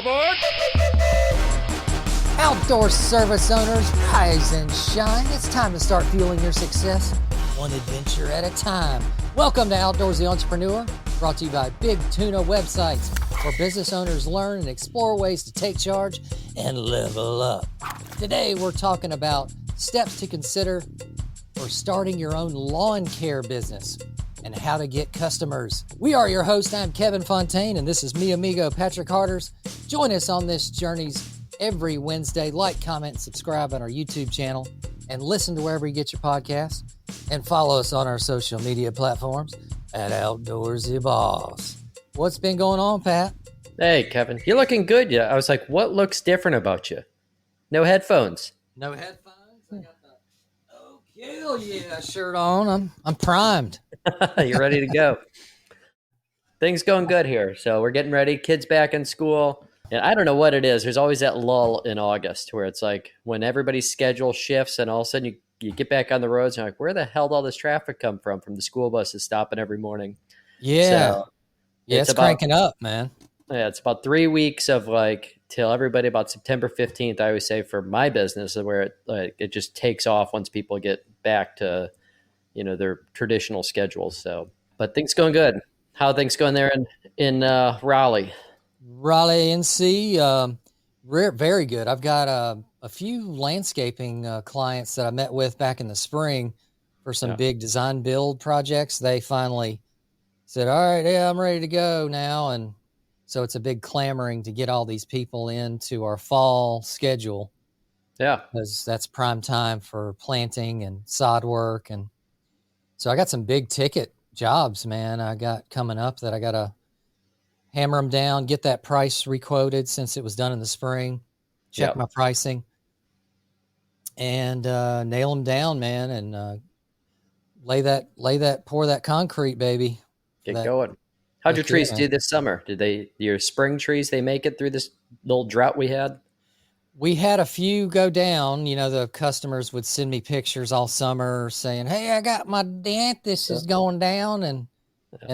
aboard! Outdoor service owners, rise and shine. It's time to start fueling your success, one adventure at a time. Welcome to Outdoorsy Entrepreneur, brought to you by Big Tuna Websites, where business owners learn and explore ways to take charge and level up. Today, we're talking about steps to consider for starting your own lawn care business and how to get customers. We are your hosts. I'm Kevin Fontaine, and this is mi amigo Patrick Harders. Join us on this journeys every Wednesday. Like, comment, and subscribe on our YouTube channel, and listen to wherever you get your podcasts. And follow us on our social media platforms at Outdoorsy Boss. What's been going on, Pat? Hey, Kevin, you're looking good. Yeah, I was like, what looks different about you? No headphones. No headphones. I got the hell yeah shirt on. I'm primed. You're ready to go. Things going good here. So we're getting ready. Kids back in school. And I don't know what it is. There's always that lull in August where it's like when everybody's schedule shifts and all of a sudden you get back on the roads and you're like, where the hell did all this traffic come from the school buses stopping every morning? Yeah. So it's cranking up, man. Yeah, it's about 3 weeks of like till everybody about September 15th, I always say for my business, where it just takes off once people get back to, their traditional schedules. So, but things going good. How are things going there in Raleigh? Raleigh, NC, very good. I've got a few landscaping clients that I met with back in the spring for some big design build projects. They finally said, all right, yeah, I'm ready to go now. And so it's a big clamoring to get all these people into our fall schedule. Yeah. Because that's prime time for planting and sod work. And so I got some big ticket jobs, man, I got coming up that I got to hammer them down, get that price requoted since it was done in the spring, check my pricing, and nail them down, man, and pour that concrete, baby. Get going. How'd your trees do this summer? Did your spring trees, they make it through this little drought we had? We had a few go down. The customers would send me pictures all summer saying, hey, I got my dianthus is going down and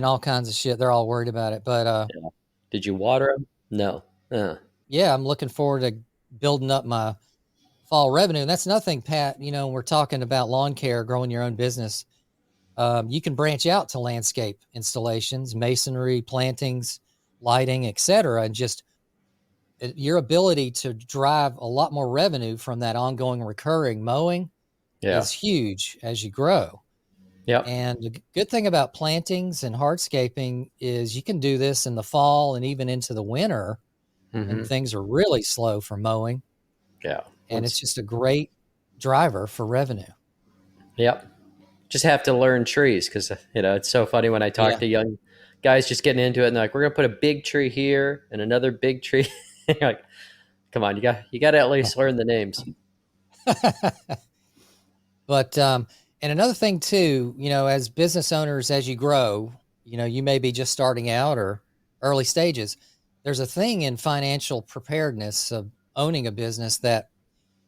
all kinds of shit. They're all worried about it. But did you water them? No. Yeah, I'm looking forward to building up my fall revenue. And that's nothing, Pat. We're talking about lawn care, growing your own business. You can branch out to landscape installations, masonry, plantings, lighting, etc., and just your ability to drive a lot more revenue from that ongoing recurring mowing is huge as you grow. Yeah. And the good thing about plantings and hardscaping is you can do this in the fall and even into the winter when things are really slow for mowing. Yeah. And it's just a great driver for revenue. Yep. Just have to learn trees because, it's so funny when I talk to young guys just getting into it and they're like, we're going to put a big tree here and another big tree. You're like, come on, you got to at least learn the names. But, and another thing too, as business owners, as you grow, you may be just starting out or early stages. There's a thing in financial preparedness of owning a business that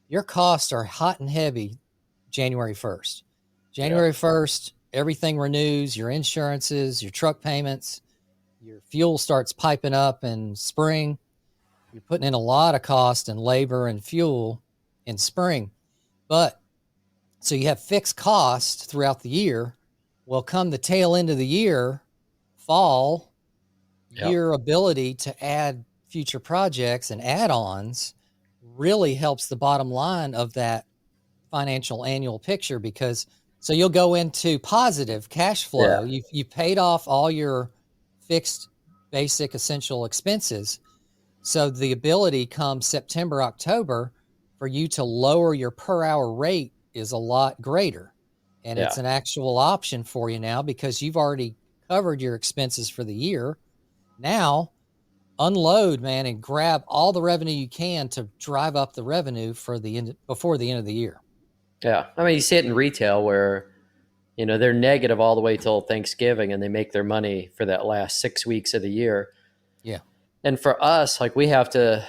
your costs are hot and heavy January 1st. January 1st, everything renews, your insurances, your truck payments, your fuel starts piping up in spring. You're putting in a lot of cost and labor and fuel in spring. So you have fixed costs throughout the year. Well, come the tail end of the year, fall, your ability to add future projects and add-ons really helps the bottom line of that financial annual picture so you'll go into positive cash flow. You paid off all your fixed basic essential expenses. So the ability come September, October for you to lower your per hour rate is a lot greater. And it's an actual option for you now because you've already covered your expenses for the year. Now unload, man, and grab all the revenue you can to drive up the revenue before the end of the year. Yeah. I mean, you see it in retail where, they're negative all the way till Thanksgiving and they make their money for that last 6 weeks of the year. Yeah. And for us, like we have to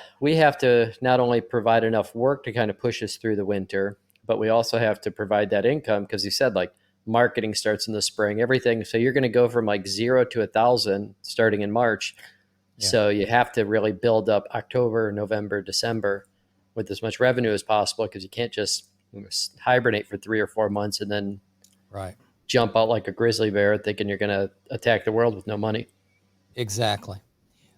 not only provide enough work to kind of push us through the winter, but we also have to provide that income because you said like marketing starts in the spring, everything. So you're going to go from like 0 to 1,000 starting in March Yeah. So you have to really build up October, November, December with as much revenue as possible, because you can't just hibernate for 3 or 4 months and then Right. jump out like a grizzly bear thinking you're going to attack the world with no money. Exactly.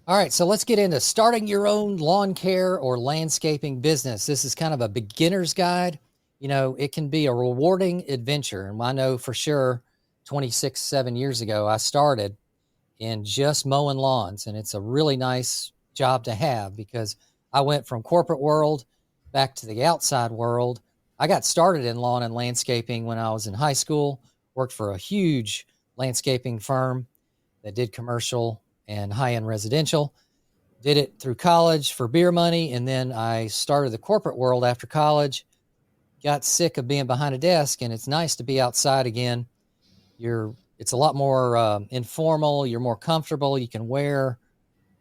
All right, so let's get into starting your own lawn care or landscaping business. This is kind of a beginner's guide. It can be a rewarding adventure. And I know for sure 26, 7 years ago, I started in just mowing lawns. And it's a really nice job to have because I went from corporate world back to the outside world. I got started in lawn and landscaping when I was in high school, worked for a huge landscaping firm that did commercial and high-end residential. Did it through college for beer money, and then I started the corporate world after college. Got sick of being behind a desk, and it's nice to be outside again. It's a lot more informal. You're more comfortable. You can wear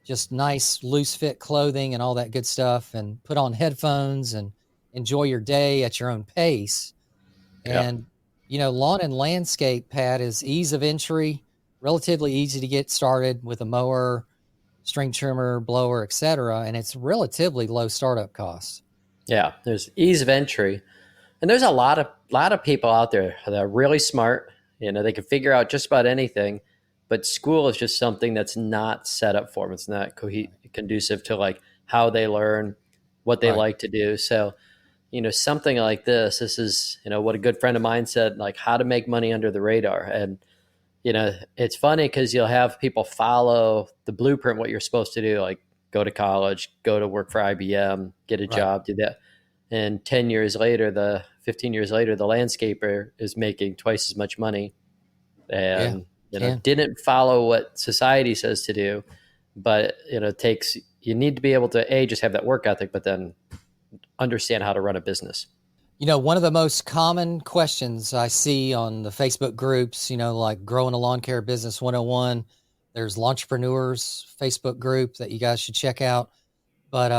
just nice loose fit clothing and all that good stuff, and put on headphones and enjoy your day at your own pace. Yeah. And lawn and landscape, Pat, is ease of entry, relatively easy to get started with a mower, string trimmer, blower, etc. And it's relatively low startup costs. Yeah. There's ease of entry. And there's a lot of people out there that are really smart. They can figure out just about anything, but school is just something that's not set up for them. It's not conducive to like how they learn, what they Right. like to do. So, something like this is, what a good friend of mine said, like how to make money under the radar. And, it's funny because you'll have people follow the blueprint, what you're supposed to do, like go to college, go to work for IBM, get a Right. job, do that. And 10 years later, 15 years later, the landscaper is making twice as much money Yeah. and, Can. didn't follow what society says to do. But, you need to be able to, just have that work ethic, but then understand how to run a business. One of the most common questions I see on the Facebook groups, like Growing a Lawn Care Business 101, there's Launchpreneurs Facebook group that you guys should check out. But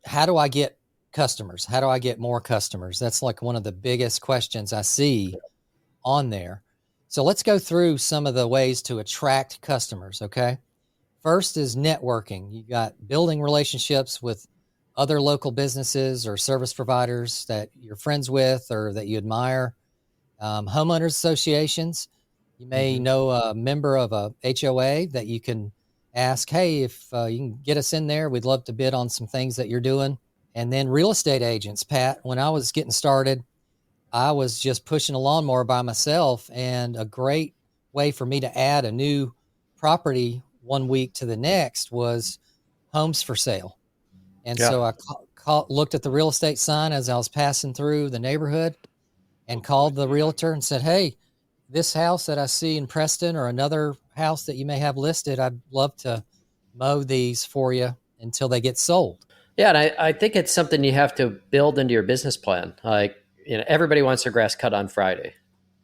how do I get customers? How do I get more customers? That's like one of the biggest questions I see on there. So let's go through some of the ways to attract customers. Okay. First is networking. You got building relationships with other local businesses or service providers that you're friends with or that you admire. Homeowners associations. You may Mm-hmm. know a member of a HOA that you can ask, hey, if you can get us in there, we'd love to bid on some things that you're doing. And then real estate agents, Pat. When I was getting started, I was just pushing a lawnmower by myself, and a great way for me to add a new property one week to the next was homes for sale. And Yeah. so I looked at the real estate sign as I was passing through the neighborhood and called the realtor and said, hey, this house that I see in Preston or another house that you may have listed, I'd love to mow these for you until they get sold. Yeah. And I think it's something you have to build into your business plan. Like, everybody wants their grass cut on Friday.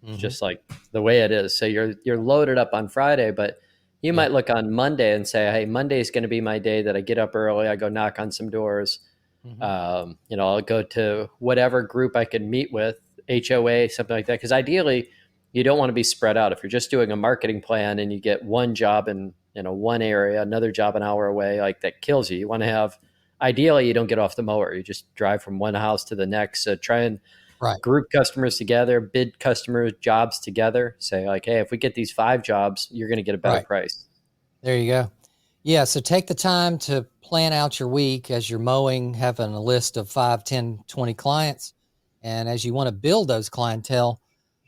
It's Mm-hmm. just like the way it is. So you're loaded up on Friday, but you Yeah. might look on Monday and say, "Hey, Monday is going to be my day that I get up early. I go knock on some doors. Mm-hmm. I'll go to whatever group I can meet with, HOA, something like that." Because ideally, you don't want to be spread out. If you're just doing a marketing plan and you get one job in one area, another job an hour away, like that kills you. You want to have, ideally, you don't get off the mower. You just drive from one house to the next. So try and Right. group customers together, bid customer jobs together. Say like, hey, if we get these 5 jobs, you're going to get a better Right. price. There you go. Yeah. So take the time to plan out your week as you're mowing, having a list of 5, 10, 20 clients. And as you want to build those clientele,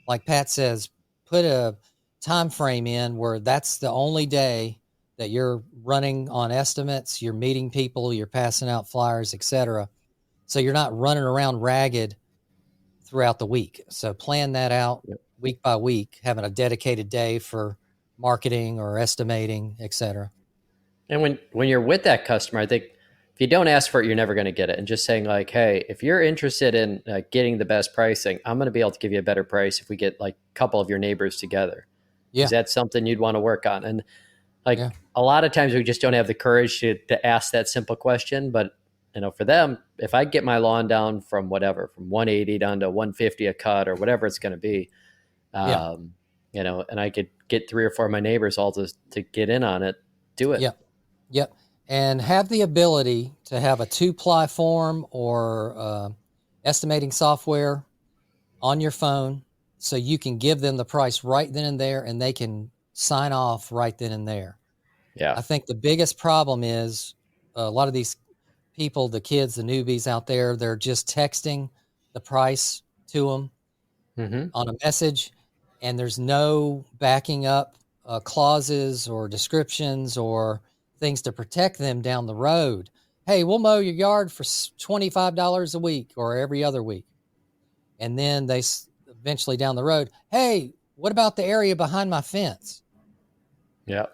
like Pat says, put a time frame in where that's the only day that you're running on estimates, you're meeting people, you're passing out flyers, etc. So you're not running around ragged throughout the week. So plan that out Yep. week by week, having a dedicated day for marketing or estimating, etc. And when you're with that customer, I think if you don't ask for it, you're never going to get it. And just saying like, hey, if you're interested in getting the best pricing, I'm going to be able to give you a better price if we get like a couple of your neighbors together. Is Yeah. that something you'd want to work on? And Yeah. like a lot of times we just don't have the courage to ask that simple question. But for them, if I get my lawn down from 180 down to 150 a cut or whatever it's going to be, Yeah. and I could get 3 or 4 of my neighbors all to get in on it, do it. Yeah. Yep. And have the ability to have a 2-ply form or estimating software on your phone so you can give them the price right then and there and they can sign off right then and there. Yeah. I think the biggest problem is a lot of these people, the kids, the newbies out there, they're just texting the price to them Hmm. on a message, and there's no backing up clauses or descriptions or things to protect them down the road. Hey, we'll mow your yard for $25 a week or every other week. And then they eventually down the road, hey, what about the area behind my fence? Yeah.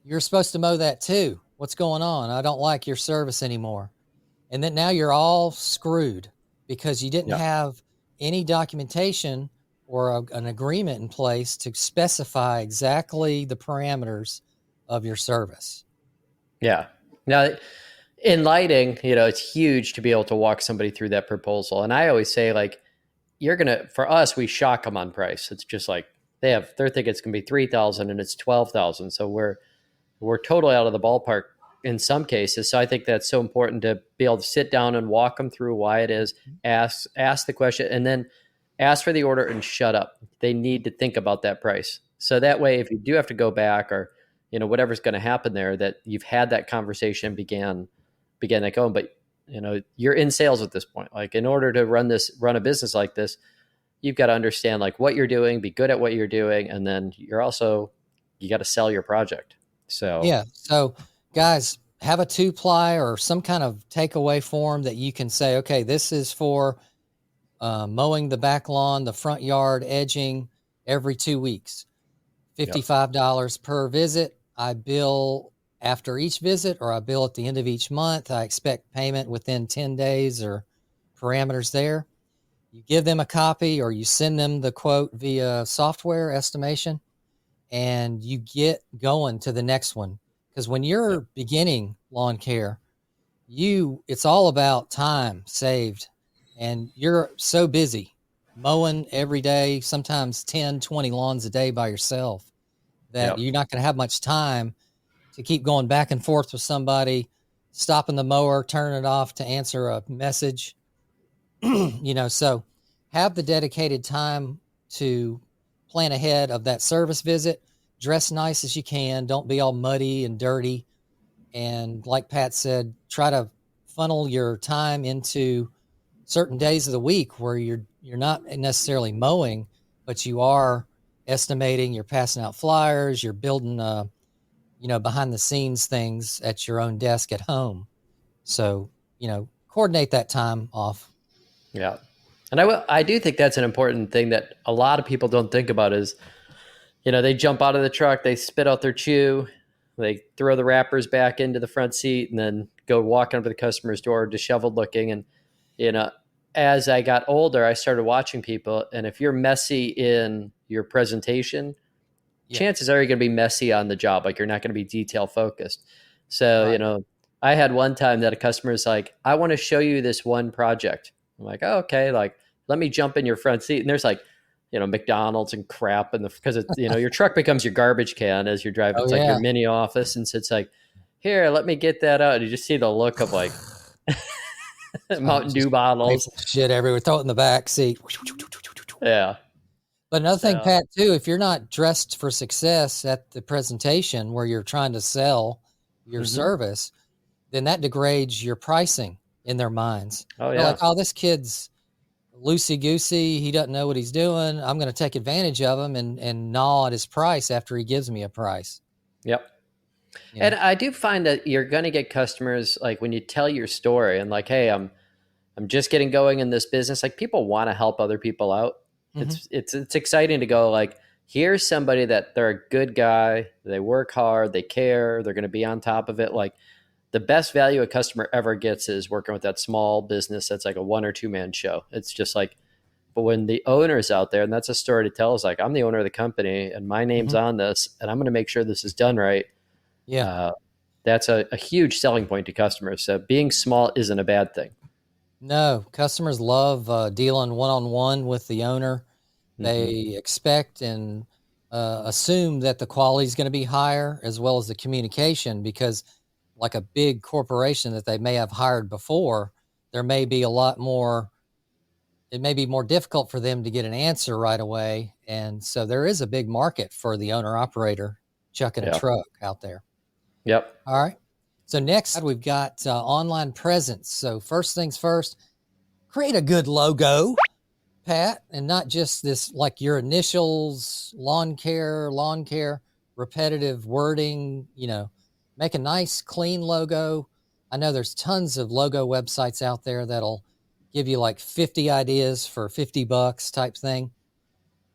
You're supposed to mow that too. What's going on? I don't like your service anymore. And then now you're all screwed because you didn't Yeah. have any documentation or an agreement in place to specify exactly the parameters of your service. Yeah. Now, in lighting, it's huge to be able to walk somebody through that proposal. And I always say, like, for us, we shock them on price. It's just like they're thinking it's going to be 3,000 and it's 12,000. So we're totally out of the ballpark in some cases. So I think that's so important to be able to sit down and walk them through why it is, ask the question, and then ask for the order and shut up. They need to think about that price. So that way, if you do have to go back or, whatever's going to happen there, that you've had that conversation, began that going. But, you're in sales at this point. Like, in order to run a business like this, you've got to understand like what you're doing, be good at what you're doing. And then you got to sell your project. So, Yeah. So, guys, have a 2-ply or some kind of takeaway form that you can say, okay, this is for mowing the back lawn, the front yard, edging every 2 weeks. yep. $55 per visit. I bill after each visit or I bill at the end of each month. I expect payment within 10 days or parameters there. You give them a copy or you send them the quote via software estimation and you get going to the next one. Because when Yep. you're beginning lawn care, it's all about time saved and you're so busy mowing every day, sometimes 10, 20 lawns a day by yourself that Yep. you're not going to have much time to keep going back and forth with somebody, stopping the mower, turning it off to answer a message. So have the dedicated time to plan ahead of that service visit. Dress nice as you can. Don't be all muddy and dirty. And like Pat said, try to funnel your time into certain days of the week where you're not necessarily mowing, but you are estimating, you're passing out flyers, you're building behind the scenes things at your own desk at home. So, coordinate that time off. Yeah. And I do think that's an important thing that a lot of people don't think about is, they jump out of the truck, they spit out their chew, they throw the wrappers back into the front seat and then go walking up to the customer's door, disheveled looking. And, you know, as I got older, I started watching people. And if you're messy in your presentation, Yeah. chances are you're going to be messy on the job. Like, you're not going to be detail focused. So, Right. I had one time that a customer is like, I want to show you this one project. I'm like, oh, okay. Like, let me jump in your front seat. And there's like, McDonald's and crap. And because it's, your truck becomes your garbage can as you're driving. Oh It's like yeah. your mini office. And so it's like, here, let me get that out. And you just see the look of like Mountain Dew Just bottles. shit everywhere. Throw it in the back seat. Yeah. But another thing, So, Pat, too, if you're not dressed for success at the presentation where you're trying to sell your mhm. service, then that degrades your pricing in their minds. Oh, They're like, yeah. oh, this kid's loosey goosey. He doesn't know what he's doing. I'm going to take advantage of him and gnaw at his price after he gives me a price. Yep. You And know? I do find that you're going to get customers like when you tell your story and like, hey, I'm just getting going in this business. Like, people want to help other people out. Mm-hmm. It's exciting to go like, here's somebody that they're a good guy. They work hard. They care. They're going to be on top of it. Like, the best value a customer ever gets is working with that small business that's like a 1 or 2 man show. It's just like, but when the owner's out there, and that's a story to tell, is like, I'm the owner of the company and my name's Mm-hmm. on this, and I'm going to make sure this is done right. Yeah. That's a huge selling point to customers. So being small isn't a bad thing. No, customers love dealing one-on-one with the owner. Mm-hmm. They expect and assume that the quality is going to be higher as well as the communication because like a big corporation that they may have hired before, there may be a lot more, it may be more difficult for them to get an answer right away. And so there is a big market for the owner operator chucking a Yeah. truck out there. Yep. All right. So next we've got online presence. So first things first, create a good logo, Pat, and not just this like your initials, lawn care, repetitive wording, make a nice clean logo. I know there's tons of logo websites out there that'll give you like 50 ideas for $50 type thing.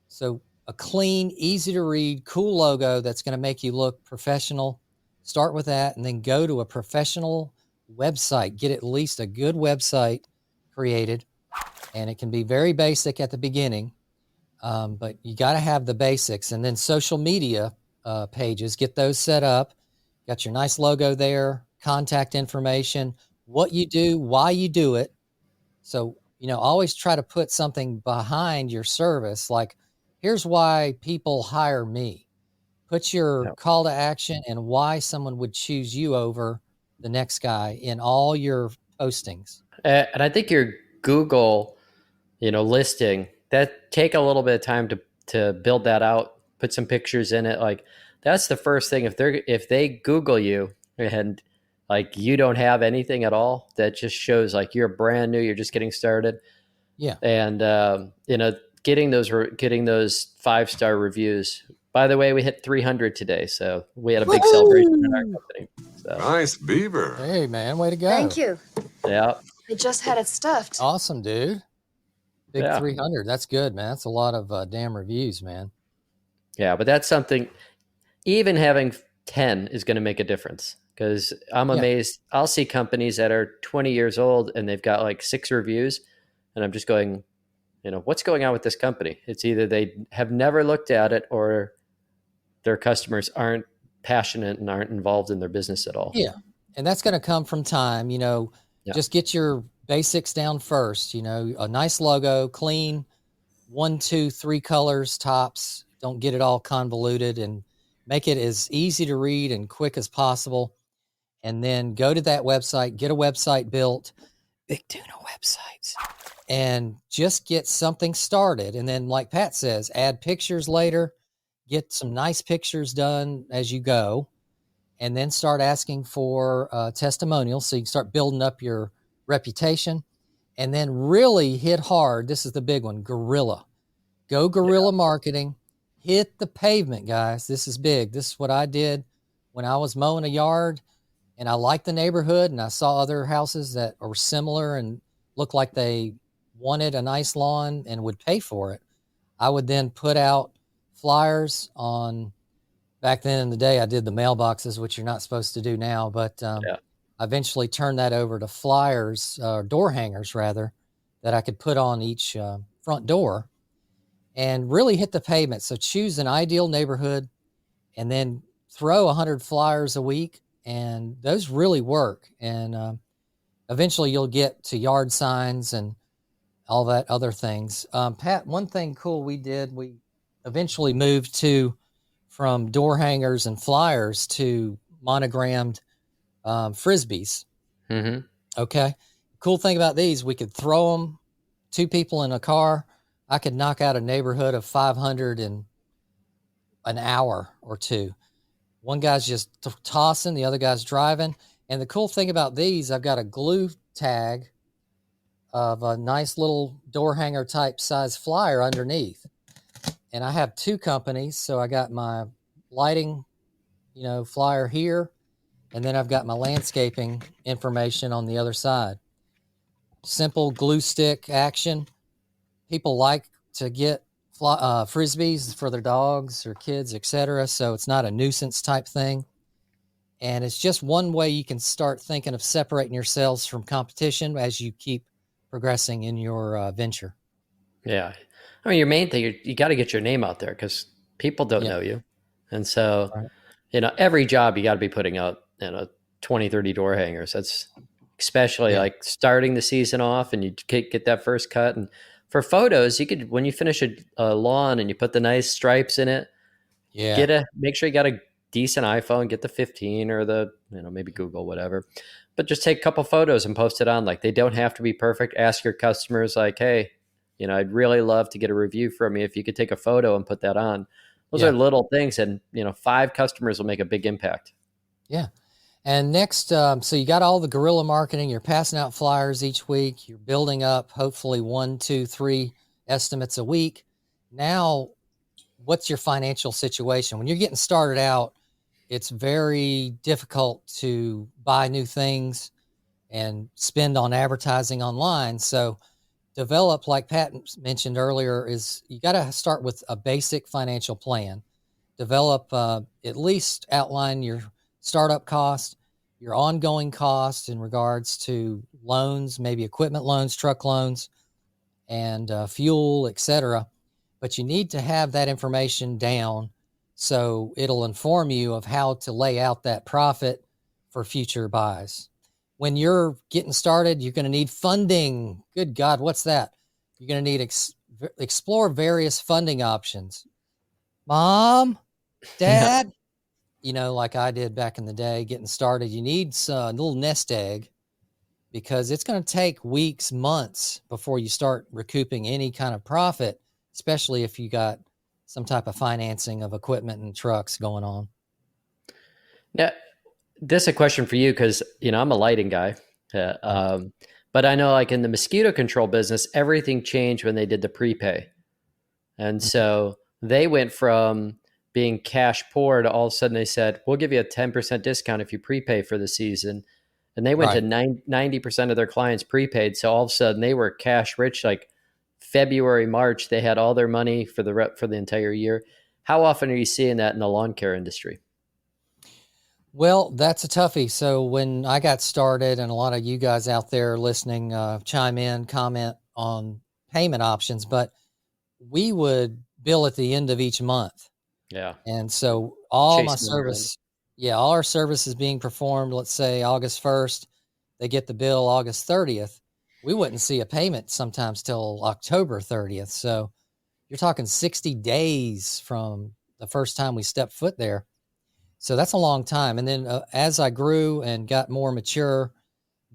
So a clean, easy to read, cool logo that's going to make you look professional. Start with that and then go to a professional website. Get at least a good website created. And it can be very basic at the beginning, but you got to have the basics. And then social media pages, get those set up. Got your nice logo there, contact information, what you do, why you do it. So, always try to put something behind your service. Like, here's why people hire me. Put your call to action and why someone would choose you over the next guy in all your postings. And I think your Google, listing, that take a little bit of time to build that out, put some pictures in it. Like that's the first thing. If they Google you and like you don't have anything at all, that just shows like you're brand new, you're just getting started. Yeah. And getting those 5-star reviews. By the way, we hit 300 today, so we had a big celebration in our company. So. Nice beaver. Hey, man, way to go. Thank you. Yeah. They just had it stuffed. Awesome, dude. Big 300. That's good, man. That's a lot of damn reviews, man. Yeah, but that's something, even having 10 is going to make a difference because I'm amazed. I'll see companies that are 20 years old and they've got like 6 reviews, and I'm just going, what's going on with this company? It's either they have never looked at it or their customers aren't passionate and aren't involved in their business at all. Yeah. And that's going to come from time, just get your basics down first, a nice logo, clean, 1, 2, 3 colors tops. Don't get it all convoluted, and make it as easy to read and quick as possible. And then go to that website, get a website built, big tuna websites, and just get something started. And then, like Pat says, add pictures later, get some nice pictures done as you go, and then start asking for testimonials so you can start building up your reputation. And then really hit hard. This is the big one, guerrilla. Go guerrilla marketing. Hit the pavement, guys. This is big. This is what I did when I was mowing a yard and I liked the neighborhood and I saw other houses that are similar and looked like they wanted a nice lawn and would pay for it. I would then put out flyers on, back then in the day, I did the mailboxes, which you're not supposed to do now, but I eventually turned that over to flyers, door hangers rather, that I could put on each front door and really hit the pavement. So choose an ideal neighborhood and then throw 100 flyers a week, and those really work. And eventually you'll get to yard signs and all that other things. Pat, one thing cool we did, we eventually moved from door hangers and flyers to monogrammed Frisbees. Mm-hmm. Okay. Cool thing about these, we could throw them, 2 people in a car. I could knock out a neighborhood of 500 in an hour or 2. One guy's just tossing, the other guy's driving. And the cool thing about these, I've got a glue tag of a nice little door hanger type size flyer underneath. And I have 2 companies. So I got my lighting, flyer here. And then I've got my landscaping information on the other side. Simple glue stick action. People like to get Frisbees for their dogs or kids, etc. So it's not a nuisance type thing. And it's just one way you can start thinking of separating yourselves from competition as you keep progressing in your venture. Yeah. I mean, your main thing, you got to get your name out there because people don't know you. And so, every job you got to be putting out, 20, 30 door hangers. That's especially like starting the season off and you get that first cut. And for photos, you could, when you finish a lawn and you put the nice stripes in it, make sure you got a decent iPhone, get the 15 or the, maybe Google, whatever, but just take a couple photos and post it on. Like, they don't have to be perfect. Ask your customers like, hey, I'd really love to get a review from you. If you could take a photo and put that on. Those are Yeah. little things. And, 5 customers will make a big impact. Yeah. And next, so you got all the guerrilla marketing, you're passing out flyers each week, you're building up hopefully 1, 2, 3 estimates a week. Now, what's your financial situation? When you're getting started out, it's very difficult to buy new things and spend on advertising online. So develop, like Pat mentioned earlier, is you got to start with a basic financial plan. Develop, at least outline your startup cost, your ongoing cost in regards to loans, maybe equipment loans, truck loans, and fuel, etc. But you need to have that information down so it'll inform you of how to lay out that profit for future buys. When you're getting started, you're going to need funding. Good God, what's that? You're going to need explore various funding options. Mom, Yeah. Dad, like I did back in the day, getting started, you need a little nest egg because it's going to take weeks, months before you start recouping any kind of profit, especially if you got some type of financing of equipment and trucks going on. Now, this is a question for you because, I'm a lighting guy. Right. But I know, like, in the mosquito control business, everything changed when they did the prepay. And Mhm. so they went from being cash poor to all of a sudden they said, we'll give you a 10% discount if you prepay for the season. And they went to Right. 90% of their clients prepaid. So all of a sudden they were cash rich. Like February, March, they had all their money for the entire year. How often are you seeing that in the lawn care industry? Well, that's a toughie. So when I got started, and a lot of you guys out there listening, chime in, comment on payment options, but we would bill at the end of each month. Yeah. And so all my Chase number in. service, yeah, all our service is being performed, let's say August 1st, they get the bill August 30th. We wouldn't see a payment sometimes till October 30th. So you're talking 60 days from the first time we stepped foot there. So that's a long time. And then as I grew and got more mature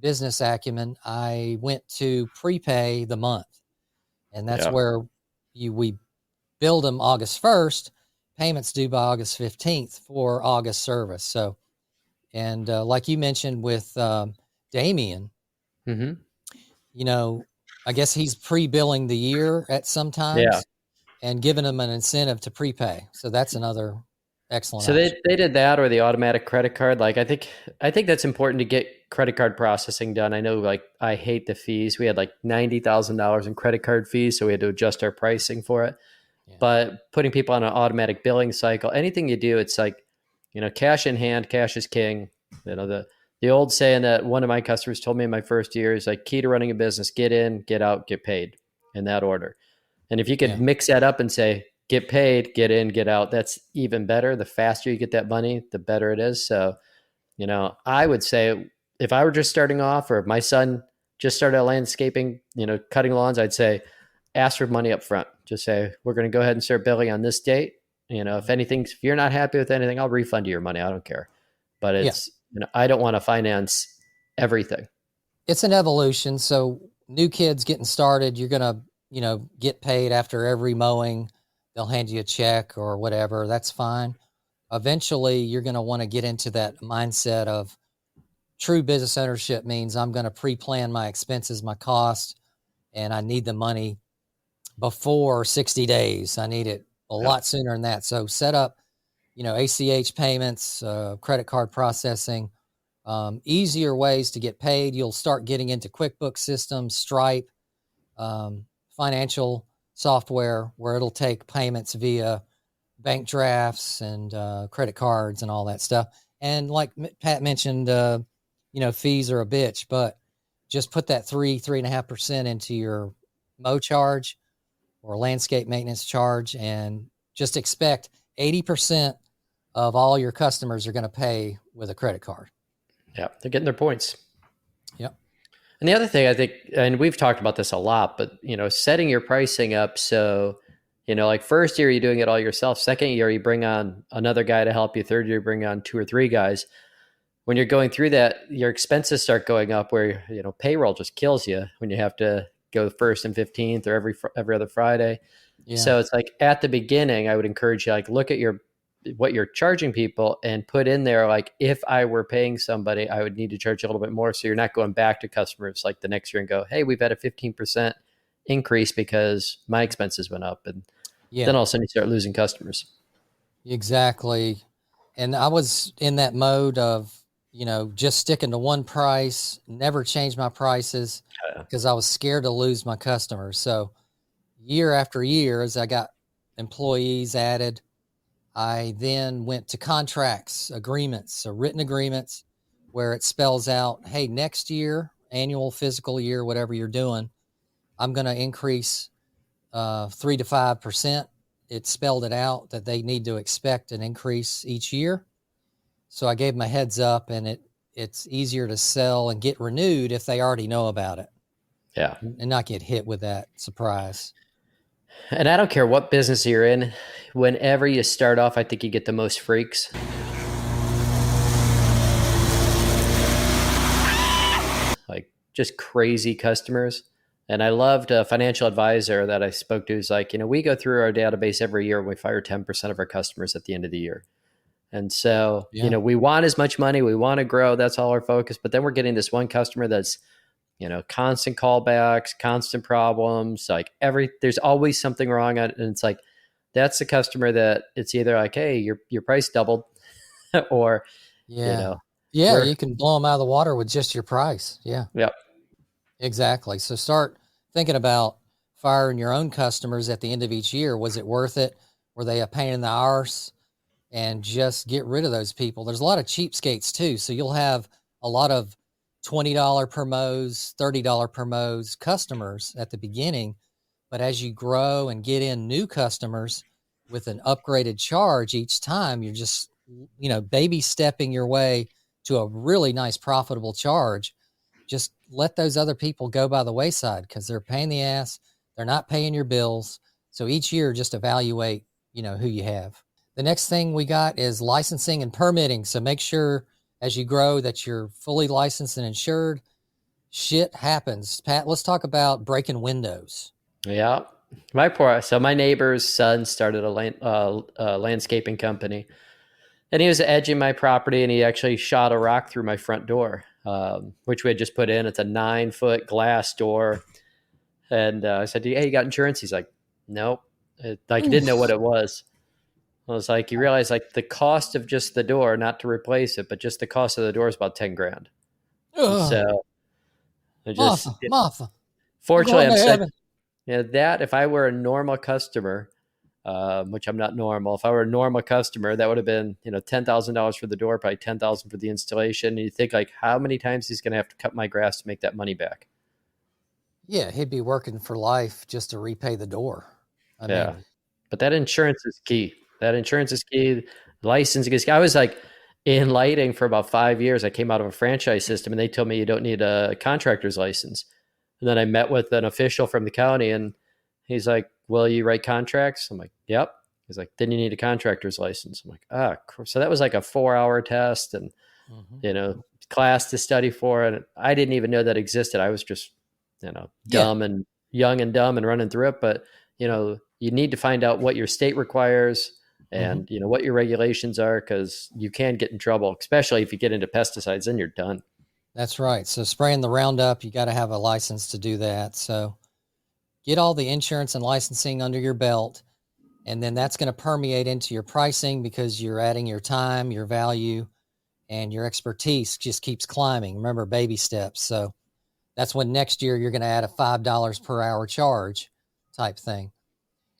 business acumen, I went to prepay the month. And that's Yeah. where we billed them August 1st, payments due by August 15th for August service. So, and like you mentioned with Damien, Mm-hmm. I guess he's pre-billing the year at some Yeah. times and giving them an incentive to prepay. So that's another excellent So option. they did that, or the automatic credit card. Like, I think that's important to get credit card processing done. I know, like, I hate the fees. We had like $90,000 in credit card fees, so we had to adjust our pricing for it. Yeah. But putting people on an automatic billing cycle, anything you do, it's like, cash in hand, cash is king. The old saying that one of my customers told me in my first year is like, key to running a business: get in, get out, get paid, in that order. And if you could Yeah. mix that up and say, get paid, get in, get out, that's even better. The faster you get that money, the better it is. So, I would say if I were just starting off, or if my son just started landscaping, cutting lawns, I'd say ask for money up front. Just say, we're going to go ahead and start billing on this date. If you're not happy with anything, I'll refund you your money. I don't care. But Yeah. I don't want to finance everything. It's an evolution. So new kids getting started, you're going to, get paid after every mowing. They'll hand you a check or whatever. That's fine. Eventually, you're going to want to get into that mindset of true business ownership means I'm going to pre-plan my expenses, my costs, and I need the money before 60 days. I need it a Yeah. lot sooner than that. So set up, ACH payments, credit card processing, easier ways to get paid. You'll start getting into QuickBooks systems, Stripe, financial software where it'll take payments via bank drafts and credit cards and all that stuff. And like Pat mentioned, fees are a bitch, but just put that 3.5% into your mow charge or landscape maintenance charge, and just expect 80% of all your customers are going to pay with a credit card. Yeah. They're getting their points. Yep. And the other thing I think, and we've talked about this a lot, but setting your pricing up so, Like first year you're doing it all yourself. Second year you bring on another guy to help you. Third year you bring on 2 or 3 guys. When you're going through that, your expenses start going up where, payroll just kills you when you have to go first and 15th or every other Friday. Yeah. So it's like at the beginning, I would encourage you, like, look at what you're charging people and put in there, like, if I were paying somebody, I would need to charge you a little bit more. So you're not going back to customers like the next year and go, hey, we've had a 15% increase because my expenses went up. And then Yeah, all of a sudden you start losing customers. exactly. And I was in that mode of, just sticking to one price, never change my prices because I was scared to lose my customers. So year after year, as I got employees added, I then went to contracts, agreements, so written agreements where it spells out, hey, next year, annual fiscal year, whatever you're doing, I'm going to increase 3 to 5%. It spelled it out that they need to expect an increase each year. So I gave them a heads up, and it's easier to sell and get renewed if they already know about it. Yeah. And not get hit with that surprise. And I don't care what business you're in, whenever you start off, I think you get the most freaks. Like just crazy customers. And I loved a financial advisor that I spoke to who's like, we go through our database every year and we fire 10% of our customers at the end of the year. And so, Yeah. we want as much money, we want to grow. That's all our focus. But then we're getting this one customer that's, constant callbacks, constant problems, like there's always something wrong. And it's like, that's the customer that it's either like, hey, your price doubled or, Yeah. Yeah. You can blow them out of the water with just your price. Yeah. Yep. Exactly. So start thinking about firing your own customers at the end of each year. Was it worth it? Were they a pain in the arse? And just get rid of those people. There's a lot of cheapskates too. So you'll have a lot of $20 promos, $30 promos customers at the beginning. But as you grow and get in new customers with an upgraded charge each time, you're just, baby stepping your way to a really nice profitable charge. Just let those other people go by the wayside because they're paying the ass. They're not paying your bills. So each year, just evaluate, who you have. The next thing we got is licensing and permitting. So make sure as you grow that you're fully licensed and insured. Shit happens. Pat, let's talk about breaking windows. Yeah. My neighbor's son started a landscaping company, and he was edging my property, and he actually shot a rock through my front door, which we had just put in. It's a 9-foot glass door. And I said, hey, you got insurance? He's like, nope. He didn't know what it was. I was like, you realize like the cost of just the door, not to replace it, but just the cost of the door is about 10 grand. So I just, Martha, fortunately, I'm such, heaven. that if I were a normal customer, which I'm not normal, if I were a normal customer, that would have been, $10,000 for the door, probably 10,000 for the installation. And you think like, how many times he's going to have to cut my grass to make that money back? Yeah. He'd be working for life just to repay the door. I mean, but that insurance is key. Licensing is key. I was like in lighting for about 5 years. I came out of a franchise system and they told me you don't need a contractor's license. And then I met with an official from the county and he's like, well, you write contracts? I'm like, yep. He's like, then you need a contractor's license. I'm like, so that was like a 4-hour test and, class to study for. And I didn't even know that existed. I was just, dumb and young and dumb and running through it. But, you need to find out what your state requires and, what your regulations are, because you can get in trouble, especially if you get into pesticides, then you're done. That's right. So spraying the Roundup, you got to have a license to do that. So get all the insurance and licensing under your belt, and then that's going to permeate into your pricing because you're adding your time, your value, and your expertise just keeps climbing. Remember, baby steps. So that's when next year you're going to add a $5 per hour charge type thing.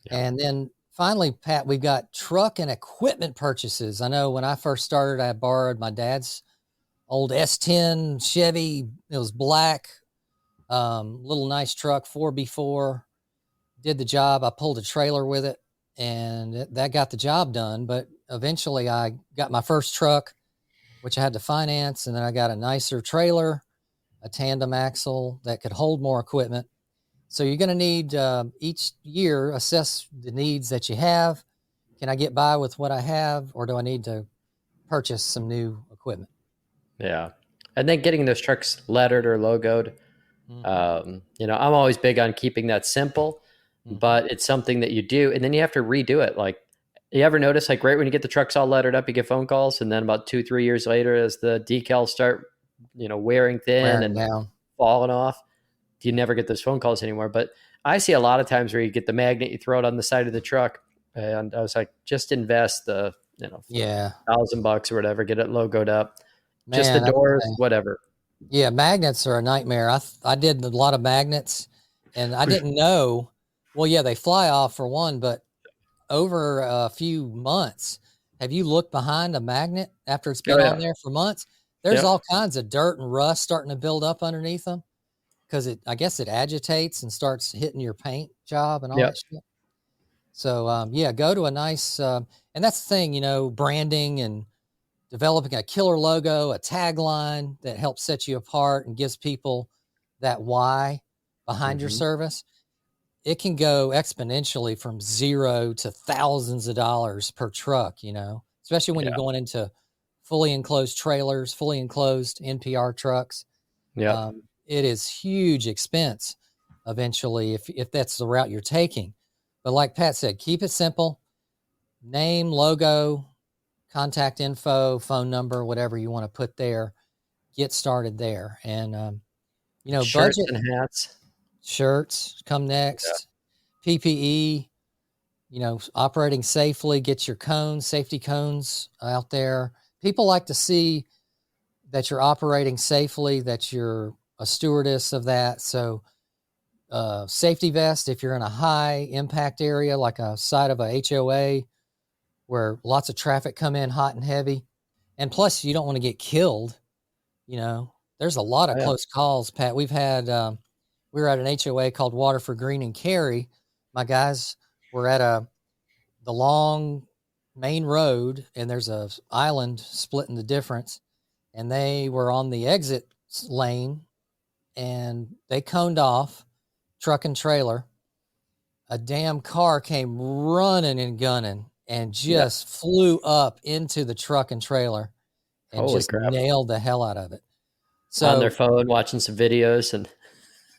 Yeah. And then finally, Pat, we've got truck and equipment purchases. I know when I first started, I borrowed my dad's old S10 Chevy. It was black, little nice truck, 4x4. Did the job. I pulled a trailer with it, and that got the job done. But eventually I got my first truck, which I had to finance, and then I got a nicer trailer, a tandem axle that could hold more equipment. So you're going to need each year assess the needs that you have. Can I get by with what I have, or do I need to purchase some new equipment? Yeah. And then getting those trucks lettered or logoed. Mm-hmm. I'm always big on keeping that simple, Mm-hmm. but it's something that you do, and then you have to redo it. Like, you ever notice, like, right when you get the trucks all lettered up, you get phone calls, and then about 2, 3 years later, as the decals start, wearing thin Wearing and down. falling off, you never get those phone calls anymore. But I see a lot of times where you get the magnet, you throw it on the side of the truck, and I was like, just invest the Yeah, $1,000 or whatever, get it logoed up, just the man. doors, whatever. Yeah, magnets are a nightmare. I did a lot of magnets, and I didn't know. Well, yeah, they fly off for one, but over a few months, have you looked behind a magnet after it's Oh been on yeah, there for months? There's yep, all kinds of dirt and rust starting to build up underneath them because I guess it agitates and starts hitting your paint job and all yep, that shit. So, yeah, go to a nice, and that's the thing, branding and developing a killer logo, a tagline that helps set you apart and gives people that why behind your hmm, service. It can go exponentially from zero to thousands of dollars per truck, especially when you're yeah, going into fully enclosed trailers, fully enclosed NPR trucks. yep, It is huge expense eventually if that's the route you're taking. But like Pat said, keep it simple. Name, logo, contact info, phone number, whatever you want to put there. Get started there, and shirts budget. and hats. Shirts come Yeah, next. PPE. Operating safely. Get your cones, safety cones out there. People like to see that you're operating safely, that you're a stewardess of that. So, safety vest if you're in a high impact area like a side of a HOA where lots of traffic come in hot and heavy. And plus, you don't want to get killed. There's a lot of oh, yeah, close calls, Pat. We were at an HOA called Water for Green and Cary. My guys were at the long main road, and there's a island splitting the difference, and they were on the exit lane, and they coned off, truck and trailer. A damn car came running and gunning and yeah. just flew up into the truck and trailer and Holy just crap! nailed the hell out of it. On their So, phone, watching some videos, and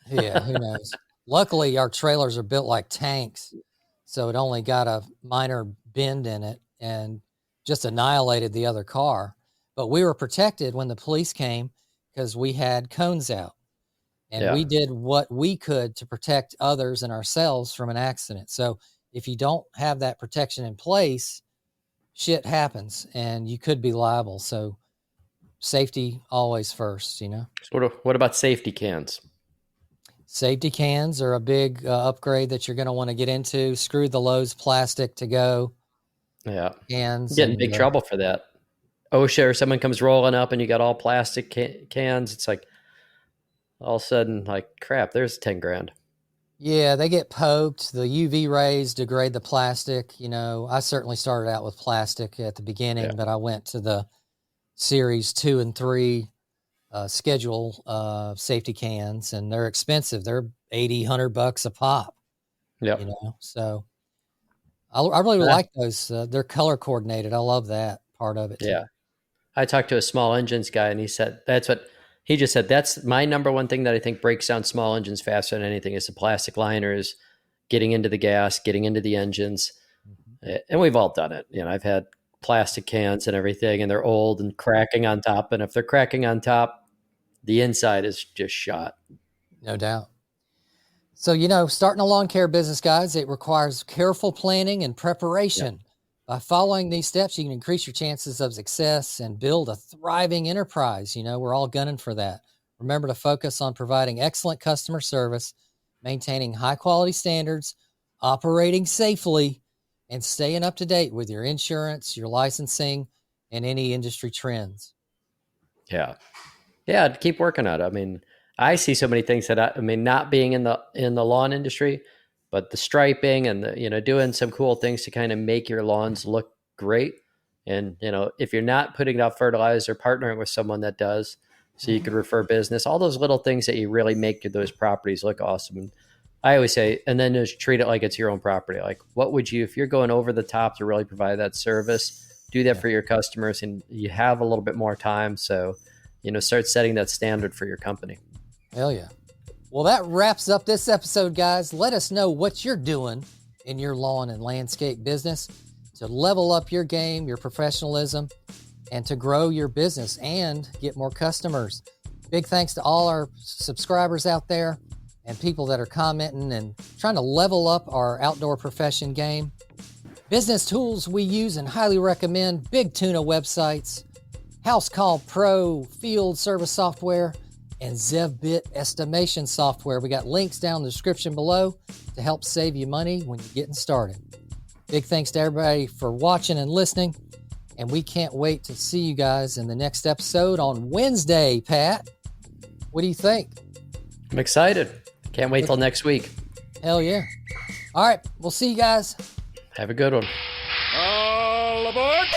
yeah, who knows? Luckily, our trailers are built like tanks, so it only got a minor bend in it and just annihilated the other car. But we were protected when the police came because we had cones out and yeah. we did what we could to protect others and ourselves from an accident. So if you don't have that protection in place, shit happens and you could be liable. So safety always first. So what about safety cans? Safety cans are a big upgrade that you're going to want to get into. Screw the Lowe's plastic to go Yeah, cans get in and big trouble for that. OSHA or someone comes rolling up and you got all plastic cans. It's like, all of a sudden, like, crap, there's 10 grand. yeah, they get poked. The UV rays degrade the plastic. I certainly started out with plastic at the Yeah, beginning, but I went to the series 2 and 3 schedule safety cans, and they're expensive. They're 80, $100 a pop. yep, So I really ah, like those. They're color coordinated. I love that part of it too. yeah. I talked to a small engines guy, and he said that's what he just said. That's my number one thing that I think breaks down small engines faster than anything is the plastic liners, getting into the gas, getting into the engines. Mhm. And we've all done it. I've had plastic cans and everything, and they're old and cracking on top. And if they're cracking on top, the inside is just shot. No doubt. So, starting a lawn care business, guys, it requires careful planning and Yeah. preparation. By following these steps, you can increase your chances of success and build a thriving enterprise. We're all gunning for that. Remember to focus on providing excellent customer service, maintaining high quality standards, operating safely, and staying up to date with your insurance, your licensing, and any industry trends. Yeah. Yeah. Keep working on it. I mean, I see so many things that I mean, not being in the lawn industry, but the striping and doing some cool things to kind of make your lawns look great. And, if you're not putting out fertilizer, partnering with someone that does, so you Mhm. could refer business, all those little things that you really make those properties look awesome. I always say, and then just treat it like it's your own property. Like, what would you, if you're going over the top to really provide that service, do that for your customers, and you have a little bit more time. So, start setting that standard for your company. Hell yeah. Well, that wraps up this episode, guys. Let us know what you're doing in your lawn and landscape business to level up your game, your professionalism, and to grow your business and get more customers. Big thanks to all our subscribers out there and people that are commenting and trying to level up our outdoor profession game. Business tools we use and highly recommend: Big Tuna websites, House Call Pro field service software, and ZevBit estimation software. We got links down in the description below to help save you money when you're getting started. Big thanks to everybody for watching and listening, and we can't wait to see you guys in the next episode on Wednesday. Pat, what do you think? I'm excited. Can't wait till next week. Hell yeah. All right, we'll see you guys. Have a good one. All aboard!